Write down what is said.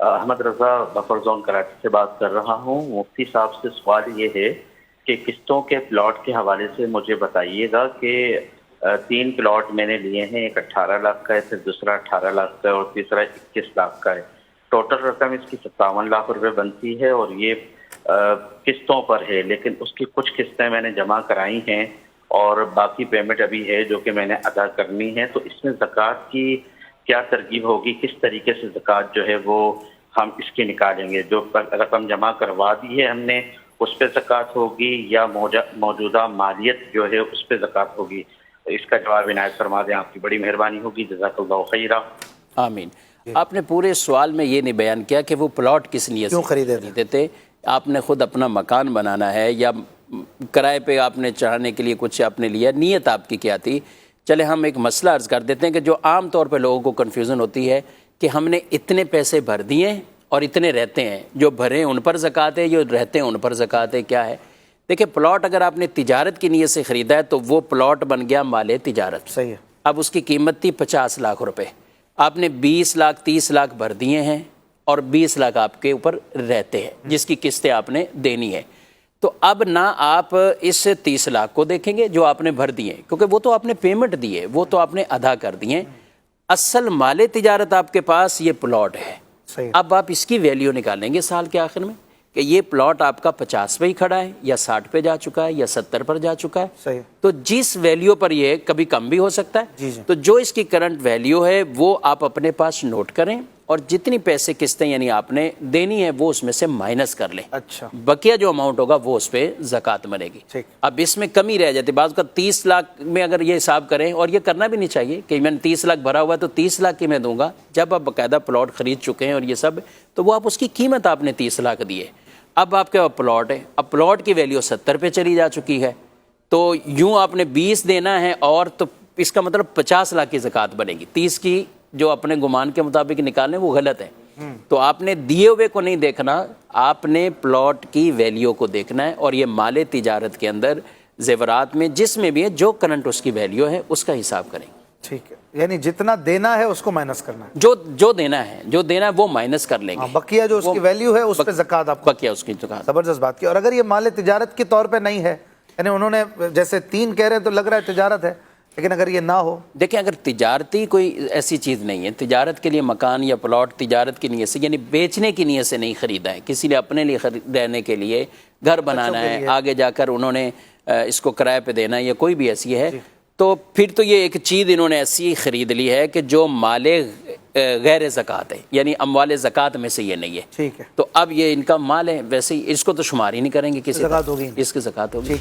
Ahmad Raza buffer zone Karachi سے بات کر رہا ہوں۔ مفتی صاحب سے سوال یہ ہے کہ قسطوں کے پلاٹ کے حوالے سے مجھے بتائیے گا کہ 3 پلاٹ میں نے لیے ہیں، ایک 18 لاکھ کا ہے، پھر دوسرا 18 لاکھ کا ہے اور تیسرا 21 لاکھ کا ہے۔ ٹوٹل رقم اس کی 57 لاکھ روپے بنتی ہے اور یہ قسطوں پر ہے، لیکن اس کی کچھ قسطیں میں نے جمع کرائی ہیں اور باقی پیمنٹ ابھی ہے جو کہ میں نے ادا کرنی ہے۔ تو اس میں زکوٰۃ کی کیا ترغیب ہوگی، کس طریقے سے زکوٰۃ جو ہے وہ ہم اس کی نکالیں گے؟ جو رقم جمع کروا دی ہے ہم نے اس پہ زکوٰۃ ہوگی یا موجودہ مالیت جو ہے اس پہ زکوٰۃ ہوگی؟ اس کا جواب عنایت فرما دیں، آپ کی بڑی مہربانی ہوگی، جزاک اللہ خیرہ۔ آمین۔ آپ نے پورے سوال میں یہ نہیں بیان کیا کہ وہ پلاٹ کس نیت سے خریدے تھے۔ آپ نے خود اپنا مکان بنانا ہے یا کرائے پہ آپ نے چڑھانے کے لیے کچھ آپ نے لیا، نیت آپ کی کیا تھی؟ چلے ہم ایک مسئلہ عرض کر دیتے ہیں کہ جو عام طور پہ لوگوں کو کنفیوژن ہوتی ہے کہ ہم نے اتنے پیسے بھر دیے اور اتنے رہتے ہیں، جو بھرے ان پر زکوٰۃ ہے، جو رہتے ہیں ان پر زکوٰۃ ہے، کیا ہے؟ دیکھیں، پلاٹ اگر آپ نے تجارت کی نیت سے خریدا ہے تو وہ پلاٹ بن گیا مال تجارت۔ صحیح ہے۔ اب اس کی قیمت تھی 50 لاکھ روپے، آپ نے 20 لاکھ 30 لاکھ بھر دیے ہیں اور 20 لاکھ آپ کے اوپر رہتے ہیں جس کی قسطیں آپ نے دینی ہے۔ تو اب نہ آپ اس 30 لاکھ کو دیکھیں گے جو آپ نے بھر دیے، کیونکہ وہ تو آپ نے پیمنٹ دی ہے، وہ تو آپ نے ادا کر دیے۔ اصل مال تجارت آپ کے پاس یہ پلاٹ ہے۔ اب آپ اس کی ویلیو نکالیں گے سال کے آخر میں کہ یہ پلاٹ آپ کا 50 پہ ہی کھڑا ہے یا 60 پہ جا چکا ہے یا 70 پر جا چکا ہے۔ تو جس ویلیو پر یہ کبھی کم بھی ہو سکتا ہے، تو جو اس کی کرنٹ ویلیو ہے وہ آپ اپنے پاس نوٹ کریں اور جتنی پیسے قسطیں یعنی آپ نے دینی ہے وہ اس میں سے مائنس کر لیں۔ اچھا، بقیہ جو اماؤنٹ ہوگا وہ اس پہ زکوٰۃ بنے گی۔ اب اس میں کمی رہ جاتی ہے، بعض کا 30 لاکھ میں اگر یہ حساب کریں، اور یہ کرنا بھی نہیں چاہیے کہ میں نے 30 لاکھ بھرا ہوا ہے تو 30 لاکھ کی میں دوں گا۔ جب آپ باقاعدہ پلاٹ خرید چکے ہیں اور یہ سب، تو وہ آپ اس کی قیمت آپ نے 30 لاکھ دی ہے، اب آپ کے پلاٹ ہے، اب پلاٹ کی ویلیو 70 پہ چلی جا چکی ہے، تو یوں آپ نے 20 دینا ہے اور تو اس کا مطلب 50 لاکھ کی زکوٰۃ بنے گی۔ 30 کی جو اپنے گمان کے مطابق نکالنے وہ غلط ہے۔ تو آپ نے دیے ہوئے کو نہیں دیکھنا، آپ نے پلاٹ کی ویلیو کو دیکھنا ہے، اور یہ مال تجارت کے اندر زیورات میں جس میں بھی ہے جو کرنٹ اس کی ویلیو ہے اس کا حساب کریں۔ ٹھیک ہے، یعنی جتنا دینا ہے اس کو مائنس کرنا ہے، جو دینا ہے وہ مائنس کر لیں گے، بقیہ جو اس کی ویلیو ہے اس پہ زکوٰۃ آپ کو۔ بقیہ اس کی زکوٰۃ۔ زبردست بات کی۔ اور اگر یہ مال تجارت کے طور پہ نہیں ہے، یعنی انہوں نے جیسے 3 کہہ رہے ہیں تو لگ رہا ہے تجارت ہے، لیکن اگر یہ نہ ہو؟ دیکھیں، اگر تجارتی کوئی ایسی چیز نہیں ہے، تجارت کے لیے مکان یا پلاٹ تجارت کی نیت سے یعنی بیچنے کی نیت سے نہیں خریدا ہے، کسی نے اپنے لیے رہنے کے لیے گھر بنانا ہے، آگے جا کر انہوں نے اس کو کرائے پہ دینا ہے یا کوئی بھی ایسی ہے، تو پھر تو یہ ایک چیز انہوں نے ایسی خرید لی ہے کہ جو مال غیر زکوٰۃ ہے، یعنی اموال زکوٰۃ میں سے یہ نہیں ہے۔ ٹھیک ہے، تو اب یہ ان کا مال ہے، ویسے ہی اس کو تو شمار ہی نہیں کریں گے، کسی زکوٰۃ ہوگی، اس کی زکوٰۃ ہوگی۔